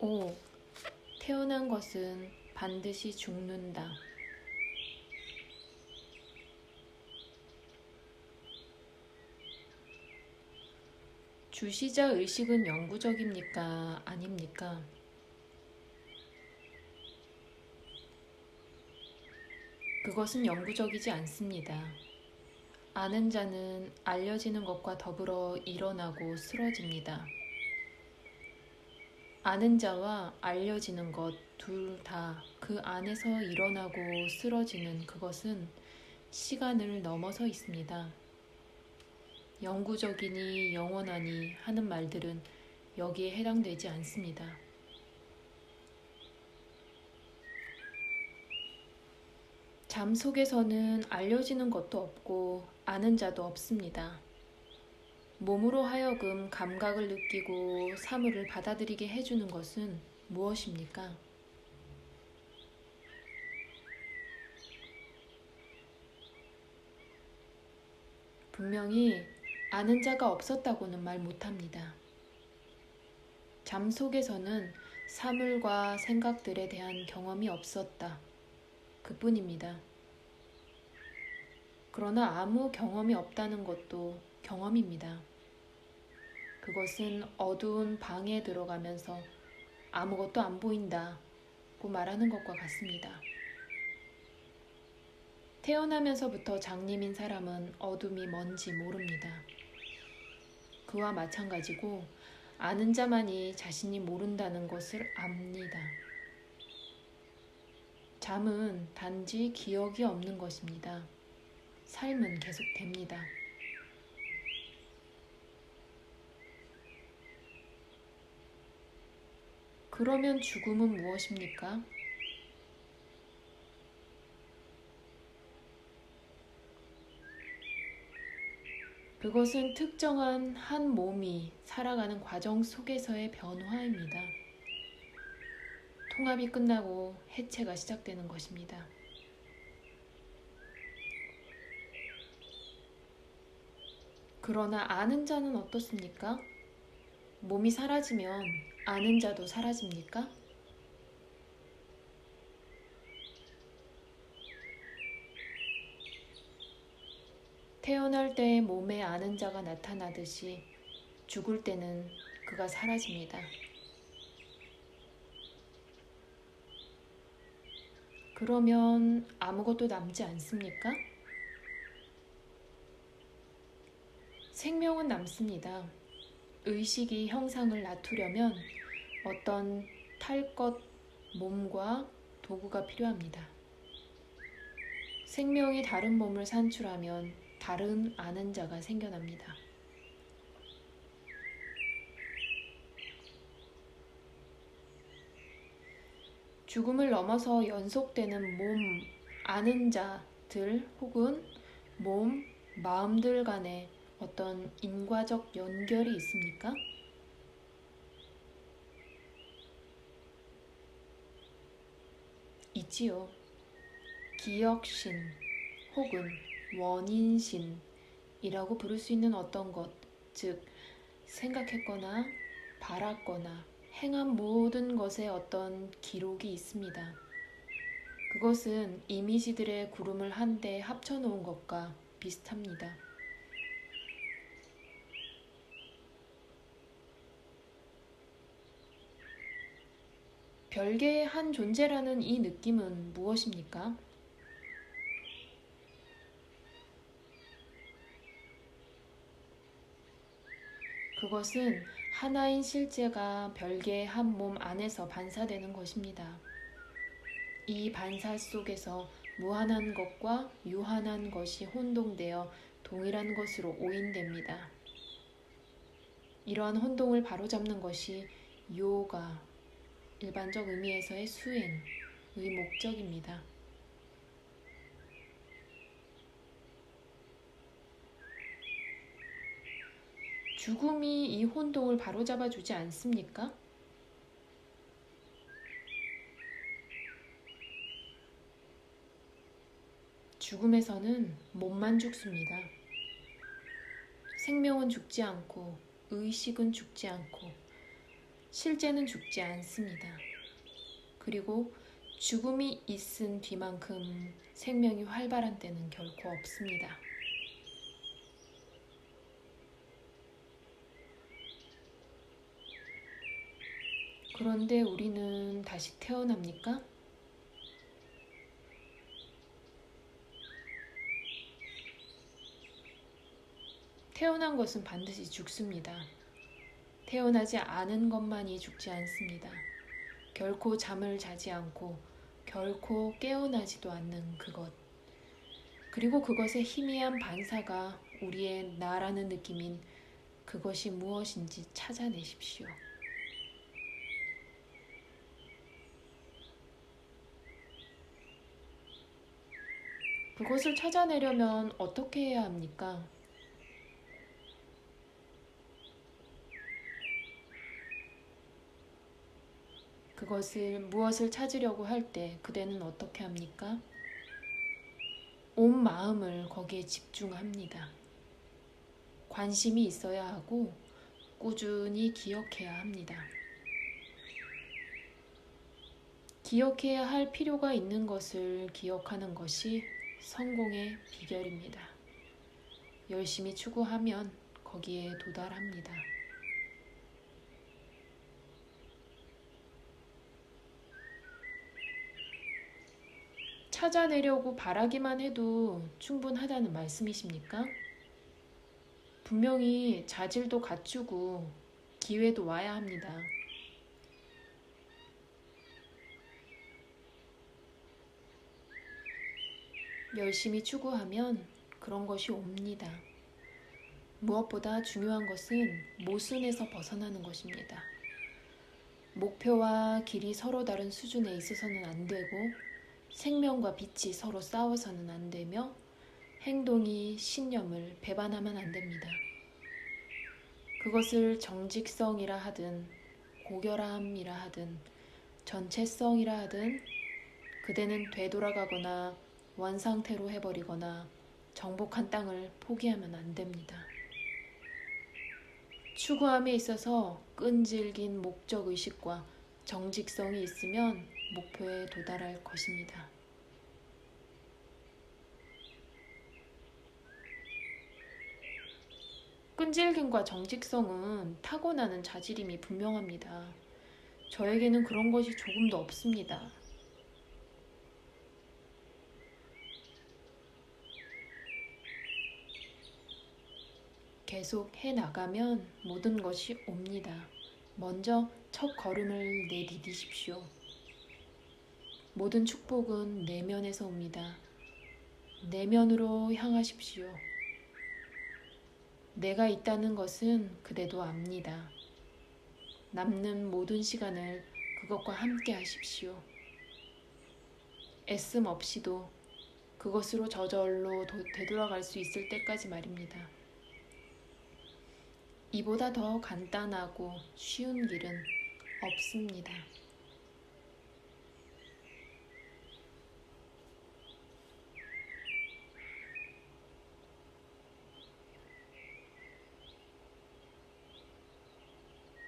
5. 태어난 것은 반드시 죽는다. 주시자 의식은 영구적입니까? 아닙니까? 그것은 영구적이지 않습니다. 아는 자는 알려지는 것과 더불어 일어나고 쓰러집니다. 아는 자와 알려지는 것 둘 다 그 안에서 일어나고 쓰러지는 그것은 시간을 넘어서 있습니다. 영구적이니 영원하니 하는 말들은 여기에 해당되지 않습니다. 잠 속에서는 알려지는 것도 없고 아는 자도 없습니다. 몸으로 하여금 감각을 느끼고 사물을 받아들이게 해주는 것은 무엇입니까? 분명히 아는 자가 없었다고는 말 못합니다. 잠 속에서는 사물과 생각들에 대한 경험이 없었다. 그뿐입니다. 그러나 아무 경험이 없다는 것도 경험입니다. 그것은 어두운 방에 들어가면서 아무것도 안 보인다고 말하는 것과 같습니다. 태어나면서부터 장님인 사람은 어둠이 뭔지 모릅니다. 그와 마찬가지고 아는 자만이 자신이 모른다는 것을 압니다. 잠은 단지 기억이 없는 것입니다. 삶은 계속됩니다. 그러면 죽음은 무엇입니까? 그것은 특정한 한 몸이 살아가는 과정 속에서의 변화입니다. 통합이 끝나고 해체가 시작되는 것입니다. 그러나 아는 자는 어떻습니까? 몸이 사라지면 아는 자도 사라집니까? 태어날 때 몸에 아는 자가 나타나듯이 죽을 때는 그가 사라집니다. 그러면 아무것도 남지 않습니까? 생명은 남습니다. 의식이 형상을 낳투려면 어떤 탈 것 몸과 도구가 필요합니다. 생명이 다른 몸을 산출하면 다른 아는 자가 생겨납니다. 죽음을 넘어서 연속되는 몸 아는 자들 혹은 몸, 마음들 간에 어떤 인과적 연결이 있습니까? 있지요. 기억신 혹은 원인신이라고 부를 수 있는 어떤 것, 즉 생각했거나 바랐거나 행한 모든 것에 어떤 기록이 있습니다. 그것은 이미지들의 구름을 한데 합쳐놓은 것과 비슷합니다. 별개의 한 존재라는 이 느낌은 무엇입니까? 그것은 하나인 실제가 별개의 한 몸 안에서 반사되는 것입니다. 이 반사 속에서 무한한 것과 유한한 것이 혼동되어 동일한 것으로 오인됩니다. 이러한 혼동을 바로잡는 것이 요가, 일반적 의미에서의 수행의 목적입니다. 죽음이 이 혼동을 바로잡아 주지 않습니까? 죽음에서는 몸만 죽습니다. 생명은 죽지 않고 의식은 죽지 않고 실제는 죽지 않습니다. 그리고 죽음이 있은 뒤만큼 생명이 활발한 때는 결코 없습니다. 그런데 우리는 다시 태어납니까? 태어난 것은 반드시 죽습니다. 태어나지 않은 것만이 죽지 않습니다. 결코 잠을 자지 않고 결코 깨어나지도 않는 그것. 그리고 그것의 희미한 반사가 우리의 나라는 느낌인 그것이 무엇인지 찾아내십시오. 그것을 찾아내려면 어떻게 해야 합니까? 무엇을 찾으려고 할 때 그대는 어떻게 합니까? 온 마음을 거기에 집중합니다. 관심이 있어야 하고 꾸준히 기억해야 합니다. 기억해야 할 필요가 있는 것을 기억하는 것이 성공의 비결입니다. 열심히 추구하면 거기에 도달합니다. 찾아내려고 바라기만 해도 충분하다는 말씀이십니까? 분명히 자질도 갖추고 기회도 와야 합니다. 열심히 추구하면 그런 것이 옵니다. 무엇보다 중요한 것은 모순에서 벗어나는 것입니다. 목표와 길이 서로 다른 수준에 있어서는 안 되고 생명과 빛이 서로 싸워서는 안 되며 행동이 신념을 배반하면 안 됩니다. 그것을 정직성이라 하든 고결함이라 하든 전체성이라 하든 그대는 되돌아가거나 원상태로 해버리거나 정복한 땅을 포기하면 안 됩니다. 추구함에 있어서 끈질긴 목적의식과 정직성이 있으면 목표에 도달할 것입니다. 끈질김과 정직성은 타고나는 자질임이 분명합니다. 저에게는 그런 것이 조금도 없습니다. 계속 해나가면 모든 것이 옵니다. 먼저 첫 걸음을 내디디십시오. 모든 축복은 내면에서 옵니다. 내면으로 향하십시오. 내가 있다는 것은 그대도 압니다. 남는 모든 시간을 그것과 함께 하십시오. 애씀 없이도 그것으로 저절로 되돌아갈 수 있을 때까지 말입니다. 이보다 더 간단하고 쉬운 길은 없습니다.